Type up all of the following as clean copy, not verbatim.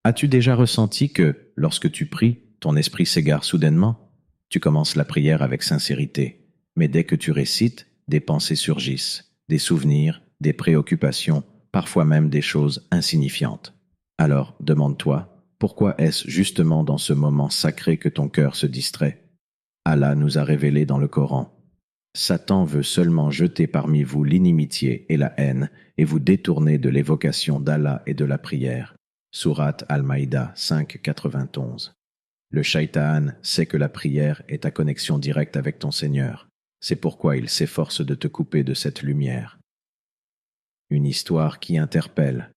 As-tu déjà ressenti que, lorsque tu pries, ton esprit s'égare soudainement? Tu commences la prière avec sincérité, mais dès que tu récites, des pensées surgissent, des souvenirs, des préoccupations, parfois même des choses insignifiantes. Alors, demande-toi, pourquoi est-ce justement dans ce moment sacré que ton cœur se distrait? Allah nous a révélé dans le Coran: Satan veut seulement jeter parmi vous l'inimitié et la haine et vous détourner de l'évocation d'Allah et de la prière. Sourate Al-Maïda 5, 91. Le shaitan sait que la prière est ta connexion directe avec ton Seigneur. C'est pourquoi il s'efforce de te couper de cette lumière. Une histoire qui interpelle.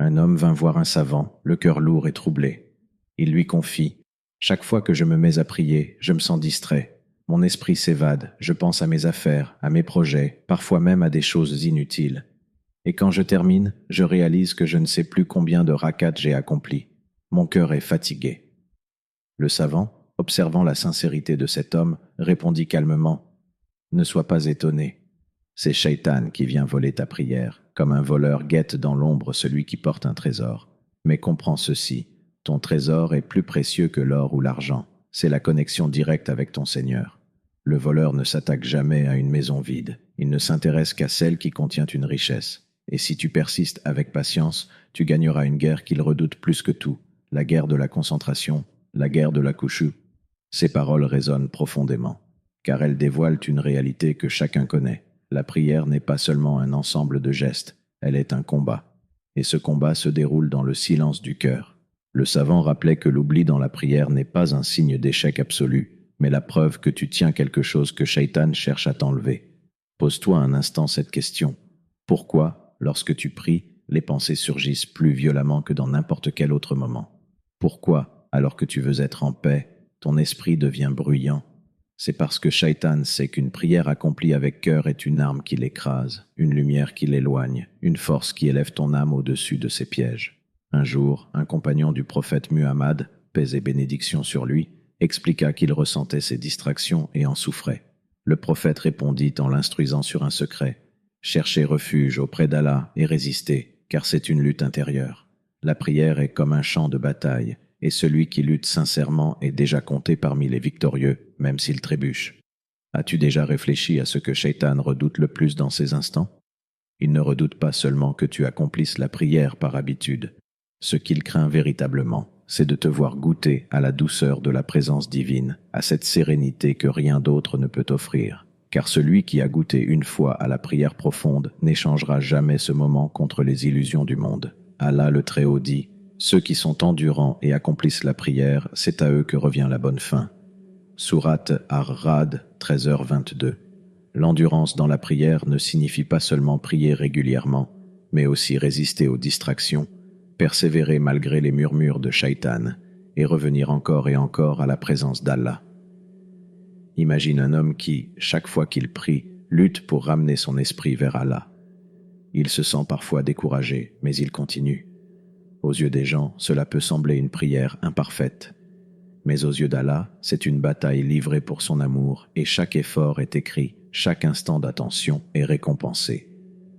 Un homme vint voir un savant, le cœur lourd et troublé. Il lui confie: Chaque fois que je me mets à prier, je me sens distrait. Mon esprit s'évade, je pense à mes affaires, à mes projets, parfois même à des choses inutiles. Et quand je termine, je réalise que je ne sais plus combien de rakats j'ai accompli. Mon cœur est fatigué. Le savant, observant la sincérité de cet homme, répondit calmement: Ne sois pas étonné. C'est Shaitan qui vient voler ta prière, comme un voleur guette dans l'ombre celui qui porte un trésor. Mais comprends ceci, ton trésor est plus précieux que l'or ou l'argent. C'est la connexion directe avec ton Seigneur. Le voleur ne s'attaque jamais à une maison vide. Il ne s'intéresse qu'à celle qui contient une richesse. Et si tu persistes avec patience, tu gagneras une guerre qu'il redoute plus que tout, la guerre de la concentration, la guerre de la khushu. Ces paroles résonnent profondément, car elles dévoilent une réalité que chacun connaît. La prière n'est pas seulement un ensemble de gestes, elle est un combat. Et ce combat se déroule dans le silence du cœur. Le savant rappelait que l'oubli dans la prière n'est pas un signe d'échec absolu, mais la preuve que tu tiens quelque chose que Shaitan cherche à t'enlever. Pose-toi un instant cette question. Pourquoi, lorsque tu pries, les pensées surgissent plus violemment que dans n'importe quel autre moment? Pourquoi, alors que tu veux être en paix, ton esprit devient bruyant? C'est parce que Shaitan sait qu'une prière accomplie avec cœur est une arme qui l'écrase, une lumière qui l'éloigne, une force qui élève ton âme au-dessus de ses pièges. Un jour, un compagnon du prophète Muhammad, paix et bénédiction sur lui, expliqua qu'il ressentait ces distractions et en souffrait. Le prophète répondit en l'instruisant sur un secret: Cherchez refuge auprès d'Allah et résistez, car c'est une lutte intérieure. La prière est comme un champ de bataille, et celui qui lutte sincèrement est déjà compté parmi les victorieux, même s'il trébuche. As-tu déjà réfléchi à ce que Shaitan redoute le plus dans ces instants? Il ne redoute pas seulement que tu accomplisses la prière par habitude. Ce qu'il craint véritablement, c'est de te voir goûter à la douceur de la présence divine, à cette sérénité que rien d'autre ne peut offrir. Car celui qui a goûté une fois à la prière profonde n'échangera jamais ce moment contre les illusions du monde. Allah le Très-Haut dit: Ceux qui sont endurants et accomplissent la prière, c'est à eux que revient la bonne fin. Sourate Ar-Ra'd 13h22. L'endurance dans la prière ne signifie pas seulement prier régulièrement, mais aussi résister aux distractions, persévérer malgré les murmures de Shaitan et revenir encore et encore à la présence d'Allah. Imagine un homme qui, chaque fois qu'il prie, lutte pour ramener son esprit vers Allah. Il se sent parfois découragé, mais il continue. Aux yeux des gens, cela peut sembler une prière imparfaite. Mais aux yeux d'Allah, c'est une bataille livrée pour son amour, et chaque effort est écrit, chaque instant d'attention est récompensé.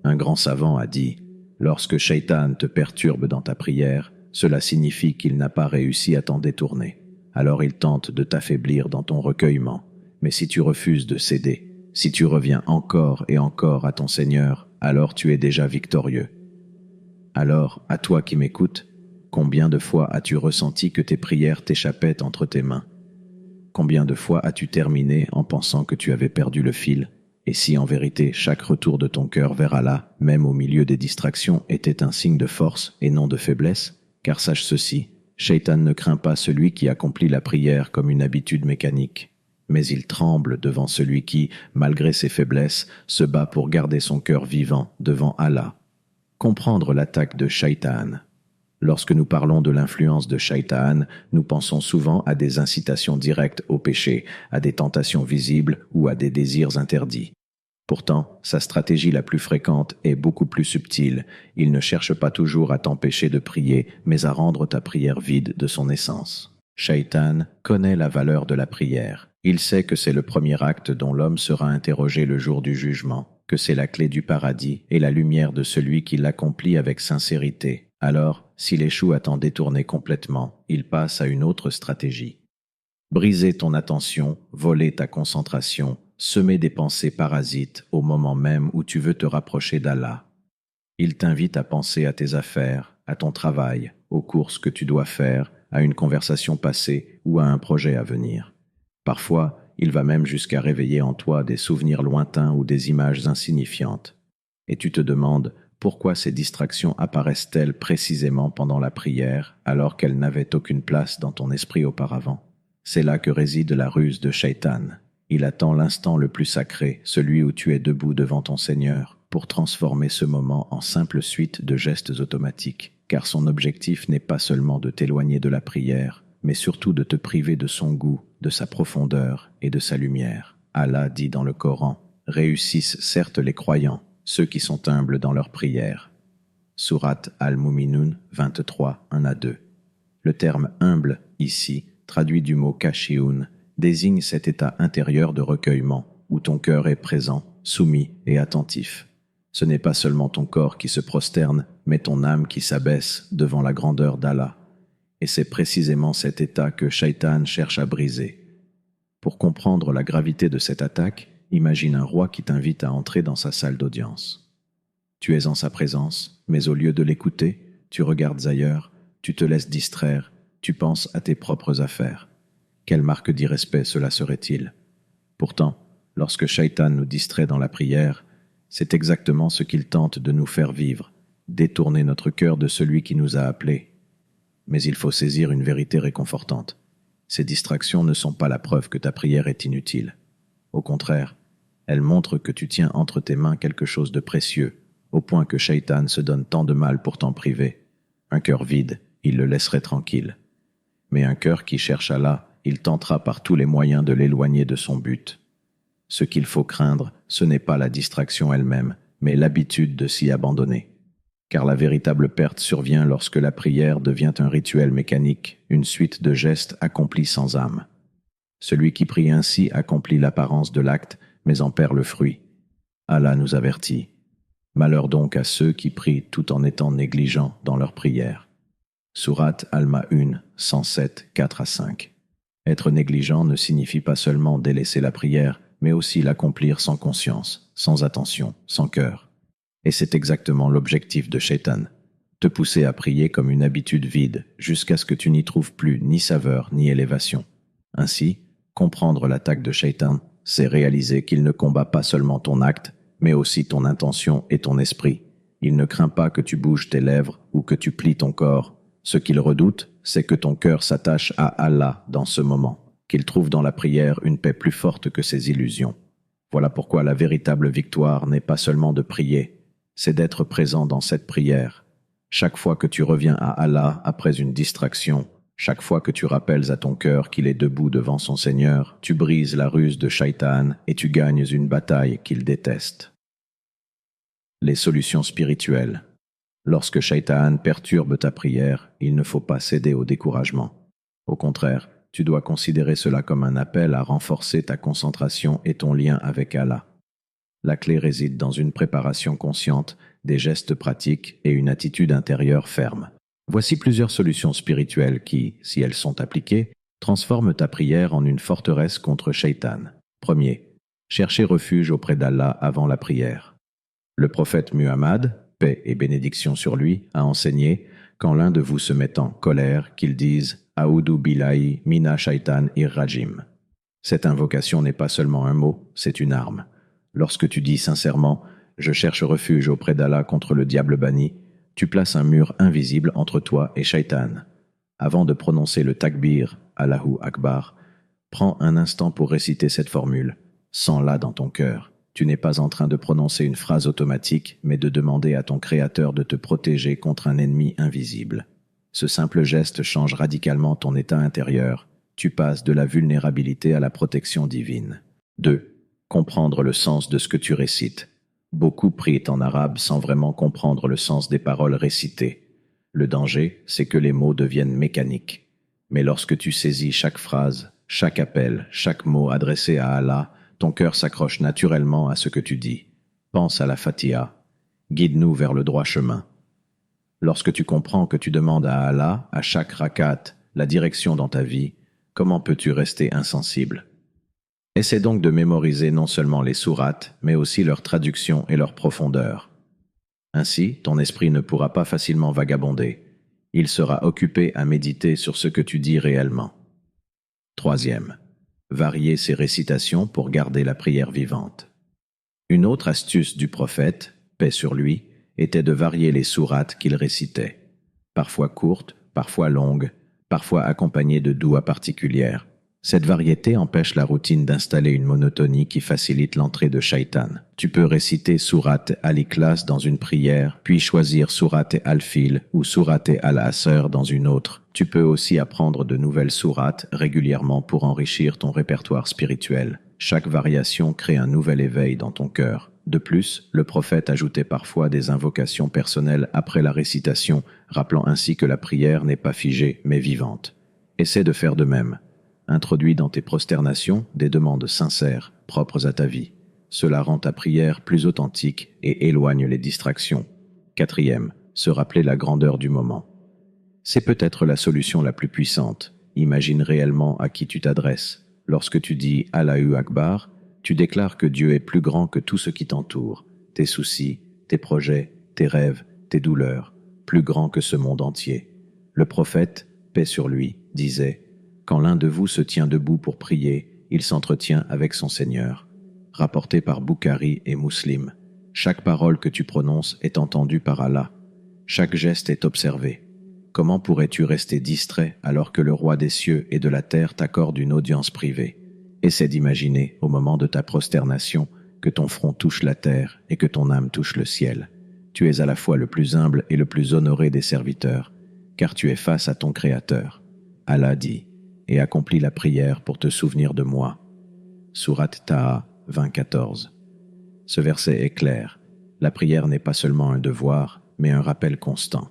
Un grand savant a dit: Lorsque Shaitan te perturbe dans ta prière, cela signifie qu'il n'a pas réussi à t'en détourner. Alors il tente de t'affaiblir dans ton recueillement. Mais si tu refuses de céder, si tu reviens encore et encore à ton Seigneur, alors tu es déjà victorieux. Alors, à toi qui m'écoutes, combien de fois as-tu ressenti que tes prières t'échappaient entre tes mains? Combien de fois as-tu terminé en pensant que tu avais perdu le fil? Et si en vérité chaque retour de ton cœur vers Allah, même au milieu des distractions, était un signe de force et non de faiblesse? Car sache ceci, Shaitan ne craint pas celui qui accomplit la prière comme une habitude mécanique, mais il tremble devant celui qui, malgré ses faiblesses, se bat pour garder son cœur vivant devant Allah. Comprendre l'attaque de Shaitan. Lorsque nous parlons de l'influence de Shaitan, nous pensons souvent à des incitations directes au péché, à des tentations visibles ou à des désirs interdits. Pourtant, sa stratégie la plus fréquente est beaucoup plus subtile. Il ne cherche pas toujours à t'empêcher de prier, mais à rendre ta prière vide de son essence. Shaitan connaît la valeur de la prière. Il sait que c'est le premier acte dont l'homme sera interrogé le jour du jugement, que c'est la clé du paradis et la lumière de celui qui l'accomplit avec sincérité. Alors, s'il échoue à t'en détourner complètement, il passe à une autre stratégie. Briser ton attention, voler ta concentration, semer des pensées parasites au moment même où tu veux te rapprocher d'Allah. Il t'invite à penser à tes affaires, à ton travail, aux courses que tu dois faire, à une conversation passée ou à un projet à venir. Parfois, il va même jusqu'à réveiller en toi des souvenirs lointains ou des images insignifiantes. Et tu te demandes pourquoi ces distractions apparaissent-elles précisément pendant la prière alors qu'elles n'avaient aucune place dans ton esprit auparavant. C'est là que réside la ruse de Shaitan. Il attend l'instant le plus sacré, celui où tu es debout devant ton Seigneur, pour transformer ce moment en simple suite de gestes automatiques, car son objectif n'est pas seulement de t'éloigner de la prière, mais surtout de te priver de son goût, de sa profondeur et de sa lumière. Allah dit dans le Coran, « Réussissent certes les croyants, ceux qui sont humbles dans leur prière. » Sourate Al-Mu'minun 23, 1-2. Le terme « humble » ici, traduit du mot « kashioun », désigne cet état intérieur de recueillement, où ton cœur est présent, soumis et attentif. Ce n'est pas seulement ton corps qui se prosterne, mais ton âme qui s'abaisse devant la grandeur d'Allah. Et c'est précisément cet état que Shaitan cherche à briser. Pour comprendre la gravité de cette attaque, imagine un roi qui t'invite à entrer dans sa salle d'audience. Tu es en sa présence, mais au lieu de l'écouter, tu regardes ailleurs, tu te laisses distraire, tu penses à tes propres affaires. Quelle marque d'irrespect cela serait-il? Pourtant, lorsque Shaitan nous distrait dans la prière, c'est exactement ce qu'il tente de nous faire vivre, détourner notre cœur de celui qui nous a appelés. Mais il faut saisir une vérité réconfortante. Ces distractions ne sont pas la preuve que ta prière est inutile. Au contraire, elles montrent que tu tiens entre tes mains quelque chose de précieux, au point que Shaitan se donne tant de mal pour t'en priver. Un cœur vide, il le laisserait tranquille. Mais un cœur qui cherche Allah, il tentera par tous les moyens de l'éloigner de son but. Ce qu'il faut craindre, ce n'est pas la distraction elle-même, mais l'habitude de s'y abandonner. Car la véritable perte survient lorsque la prière devient un rituel mécanique, une suite de gestes accomplis sans âme. Celui qui prie ainsi accomplit l'apparence de l'acte, mais en perd le fruit. Allah nous avertit. Malheur donc à ceux qui prient tout en étant négligents dans leur prière. Sourate Al-Ma'un 107, 4-5. Être négligent ne signifie pas seulement délaisser la prière, mais aussi l'accomplir sans conscience, sans attention, sans cœur. Et c'est exactement l'objectif de Shaitan, te pousser à prier comme une habitude vide, jusqu'à ce que tu n'y trouves plus ni saveur ni élévation. Ainsi, comprendre l'attaque de Shaitan, c'est réaliser qu'il ne combat pas seulement ton acte, mais aussi ton intention et ton esprit. Il ne craint pas que tu bouges tes lèvres ou que tu plies ton corps. Ce qu'il redoute, c'est que ton cœur s'attache à Allah dans ce moment, qu'il trouve dans la prière une paix plus forte que ses illusions. Voilà pourquoi la véritable victoire n'est pas seulement de prier, c'est d'être présent dans cette prière. Chaque fois que tu reviens à Allah après une distraction, chaque fois que tu rappelles à ton cœur qu'il est debout devant son Seigneur, tu brises la ruse de Shaitan et tu gagnes une bataille qu'il déteste. Les solutions spirituelles. Lorsque Shaitan perturbe ta prière, il ne faut pas céder au découragement. Au contraire, tu dois considérer cela comme un appel à renforcer ta concentration et ton lien avec Allah. La clé réside dans une préparation consciente, des gestes pratiques et une attitude intérieure ferme. Voici plusieurs solutions spirituelles qui, si elles sont appliquées, transforment ta prière en une forteresse contre Shaitan. Premier, chercher refuge auprès d'Allah avant la prière. Le prophète Muhammad, paix et bénédiction sur lui, a enseigné, quand l'un de vous se met en colère, qu'il dise « A'udhu billahi mina shaitan ir-rajim ». Cette invocation n'est pas seulement un mot, c'est une arme. Lorsque tu dis sincèrement « Je cherche refuge auprès d'Allah contre le diable banni », tu places un mur invisible entre toi et Shaitan. Avant de prononcer le takbir, Allahu Akbar, prends un instant pour réciter cette formule. Sens-la dans ton cœur. Tu n'es pas en train de prononcer une phrase automatique, mais de demander à ton Créateur de te protéger contre un ennemi invisible. Ce simple geste change radicalement ton état intérieur. Tu passes de la vulnérabilité à la protection divine. 2. Comprendre le sens de ce que tu récites. Beaucoup prient en arabe sans vraiment comprendre le sens des paroles récitées. Le danger, c'est que les mots deviennent mécaniques. Mais lorsque tu saisis chaque phrase, chaque appel, chaque mot adressé à Allah, ton cœur s'accroche naturellement à ce que tu dis. Pense à la Fatiha. Guide-nous vers le droit chemin. Lorsque tu comprends que tu demandes à Allah, à chaque rakat, la direction dans ta vie, comment peux-tu rester insensible? Essaie donc de mémoriser non seulement les sourates, mais aussi leur traduction et leur profondeur. Ainsi, ton esprit ne pourra pas facilement vagabonder. Il sera occupé à méditer sur ce que tu dis réellement. Troisième, varier ses récitations pour garder la prière vivante. Une autre astuce du prophète, paix sur lui, était de varier les sourates qu'il récitait, parfois courtes, parfois longues, parfois accompagnées de doua particulières. Cette variété empêche la routine d'installer une monotonie qui facilite l'entrée de Shaitan. Tu peux réciter sourate al-Ikhlas dans une prière, puis choisir sourate al-Fil ou sourate al-Asr dans une autre. Tu peux aussi apprendre de nouvelles sourates régulièrement pour enrichir ton répertoire spirituel. Chaque variation crée un nouvel éveil dans ton cœur. De plus, le prophète ajoutait parfois des invocations personnelles après la récitation, rappelant ainsi que la prière n'est pas figée, mais vivante. Essaie de faire de même. Introduis dans tes prosternations des demandes sincères, propres à ta vie. Cela rend ta prière plus authentique et éloigne les distractions. Quatrième, se rappeler la grandeur du moment. C'est peut-être la solution la plus puissante. Imagine réellement à qui tu t'adresses. Lorsque tu dis « Allahu Akbar », tu déclares que Dieu est plus grand que tout ce qui t'entoure, tes soucis, tes projets, tes rêves, tes douleurs, plus grand que ce monde entier. Le prophète, paix sur lui, disait « Quand l'un de vous se tient debout pour prier, il s'entretient avec son Seigneur. » Rapporté par Bukhari et Muslim. Chaque parole que tu prononces est entendue par Allah. Chaque geste est observé. Comment pourrais-tu rester distrait alors que le roi des cieux et de la terre t'accorde une audience privée? Essaie d'imaginer, au moment de ta prosternation, que ton front touche la terre et que ton âme touche le ciel. Tu es à la fois le plus humble et le plus honoré des serviteurs, car tu es face à ton Créateur. Allah dit, et accomplis la prière pour te souvenir de moi. Sourate Taha 20-14. Ce verset est clair. La prière n'est pas seulement un devoir, mais un rappel constant.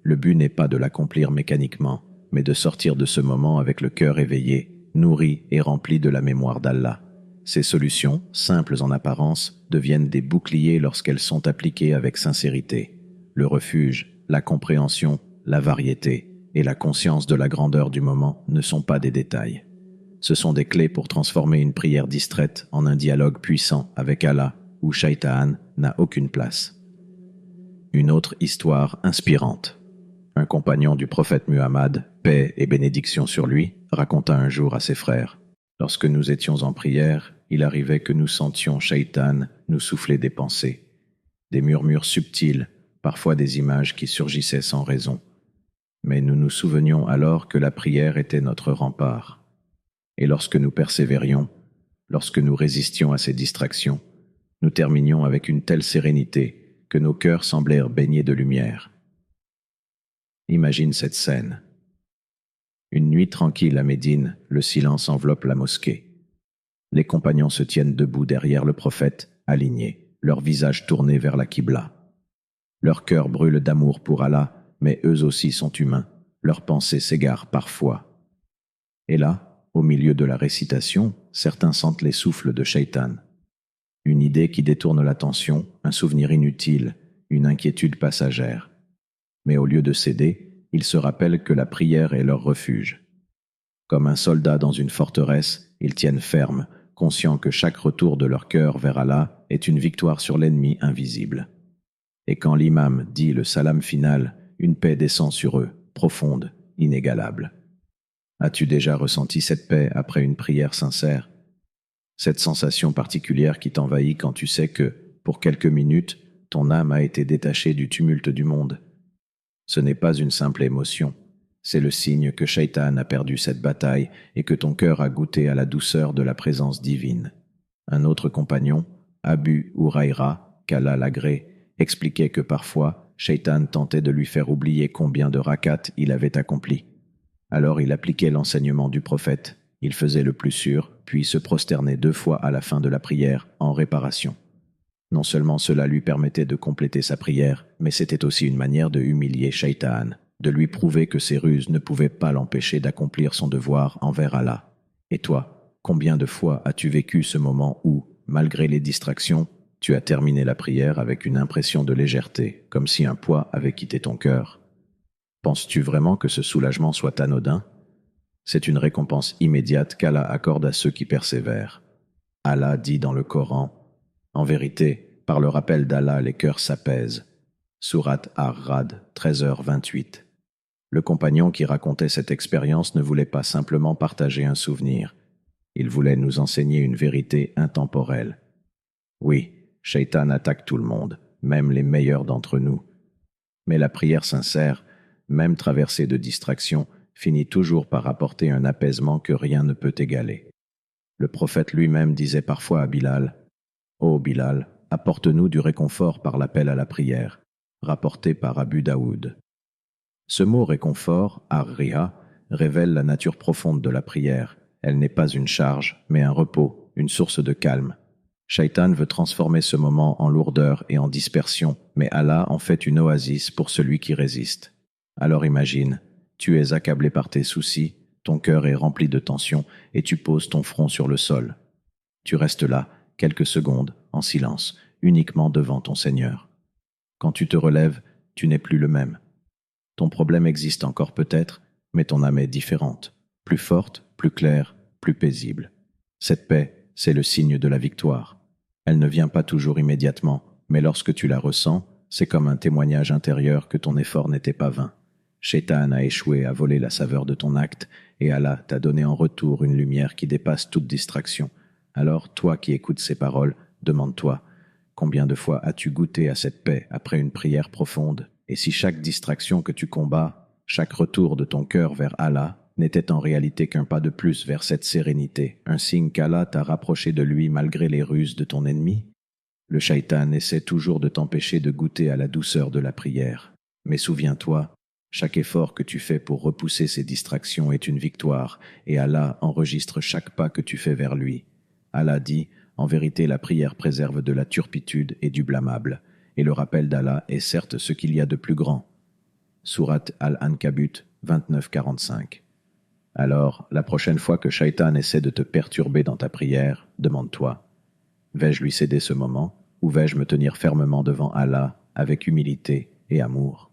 Le but n'est pas de l'accomplir mécaniquement, mais de sortir de ce moment avec le cœur éveillé, nourri et rempli de la mémoire d'Allah. Ces solutions, simples en apparence, deviennent des boucliers lorsqu'elles sont appliquées avec sincérité. Le refuge, la compréhension, la variété et la conscience de la grandeur du moment ne sont pas des détails. Ce sont des clés pour transformer une prière distraite en un dialogue puissant avec Allah, où Shaitan n'a aucune place. Une autre histoire inspirante. Un compagnon du prophète Muhammad, paix et bénédiction sur lui, raconta un jour à ses frères. Lorsque nous étions en prière, il arrivait que nous sentions Shaitan nous souffler des pensées, des murmures subtils, parfois des images qui surgissaient sans raison. Mais nous nous souvenions alors que la prière était notre rempart. Et lorsque nous persévérions, lorsque nous résistions à ces distractions, nous terminions avec une telle sérénité que nos cœurs semblèrent baignés de lumière. Imagine cette scène. Une nuit tranquille à Médine, le silence enveloppe la mosquée. Les compagnons se tiennent debout derrière le prophète, alignés, leurs visages tournés vers la Qibla. Leur cœur brûle d'amour pour Allah, mais eux aussi sont humains. Leurs pensées s'égarent parfois. Et là, au milieu de la récitation, certains sentent les souffles de Shaitan. Une idée qui détourne l'attention, un souvenir inutile, une inquiétude passagère. Mais au lieu de céder, ils se rappellent que la prière est leur refuge. Comme un soldat dans une forteresse, ils tiennent ferme, conscients que chaque retour de leur cœur vers Allah est une victoire sur l'ennemi invisible. Et quand l'imam dit le salam final, une paix descend sur eux, profonde, inégalable. As-tu déjà ressenti cette paix après une prière sincère? Cette sensation particulière qui t'envahit quand tu sais que, pour quelques minutes, ton âme a été détachée du tumulte du monde. Ce n'est pas une simple émotion, c'est le signe que Shaitan a perdu cette bataille et que ton cœur a goûté à la douceur de la présence divine. Un autre compagnon, Abu Huraïra, qu'Allah l'agrée, expliquait que parfois, Shaitan tentait de lui faire oublier combien de rakats il avait accompli. Alors il appliquait l'enseignement du prophète, il faisait le plus sûr, puis se prosternait 2 fois à la fin de la prière, en réparation. Non seulement cela lui permettait de compléter sa prière, mais c'était aussi une manière de humilier Shaitan, de lui prouver que ses ruses ne pouvaient pas l'empêcher d'accomplir son devoir envers Allah. Et toi, combien de fois as-tu vécu ce moment où, malgré les distractions, Tu as terminé la prière avec une impression de légèreté, comme si un poids avait quitté ton cœur. Penses-tu vraiment que ce soulagement soit anodin? C'est une récompense immédiate qu'Allah accorde à ceux qui persévèrent. Allah dit dans le Coran, « En vérité, par le rappel d'Allah, les cœurs s'apaisent. » Sourate Ar-Ra'd, 13h28. Le compagnon qui racontait cette expérience ne voulait pas simplement partager un souvenir. Il voulait nous enseigner une vérité intemporelle. Oui, Shaitan attaque tout le monde, même les meilleurs d'entre nous. Mais la prière sincère, même traversée de distractions, finit toujours par apporter un apaisement que rien ne peut égaler. Le prophète lui-même disait parfois à Bilal, « Ô Bilal, apporte-nous du réconfort par l'appel à la prière », rapporté par Abu Daoud. Ce mot réconfort, ar-riha, révèle la nature profonde de la prière. Elle n'est pas une charge, mais un repos, une source de calme. Shaitan veut transformer ce moment en lourdeur et en dispersion, mais Allah en fait une oasis pour celui qui résiste. Alors imagine, tu es accablé par tes soucis, ton cœur est rempli de tension et tu poses ton front sur le sol. Tu restes là, quelques secondes, en silence, uniquement devant ton Seigneur. Quand tu te relèves, tu n'es plus le même. Ton problème existe encore peut-être, mais ton âme est différente, plus forte, plus claire, plus paisible. Cette paix, c'est le signe de la victoire. Elle ne vient pas toujours immédiatement, mais lorsque tu la ressens, c'est comme un témoignage intérieur que ton effort n'était pas vain. Shaitan a échoué à voler la saveur de ton acte, et Allah t'a donné en retour une lumière qui dépasse toute distraction. Alors, toi qui écoutes ces paroles, demande-toi, combien de fois as-tu goûté à cette paix après une prière profonde? Et si chaque distraction que tu combats, chaque retour de ton cœur vers Allah, n'était en réalité qu'un pas de plus vers cette sérénité, un signe qu'Allah t'a rapproché de lui malgré les ruses de ton ennemi? Le shaitan essaie toujours de t'empêcher de goûter à la douceur de la prière. Mais souviens-toi, chaque effort que tu fais pour repousser ces distractions est une victoire, et Allah enregistre chaque pas que tu fais vers lui. Allah dit, en vérité la prière préserve de la turpitude et du blâmable, et le rappel d'Allah est certes ce qu'il y a de plus grand. Sourate Al-Ankabut 29-45. Alors, la prochaine fois que Shaitan essaie de te perturber dans ta prière, demande-toi, vais-je lui céder ce moment, ou vais-je me tenir fermement devant Allah avec humilité et amour?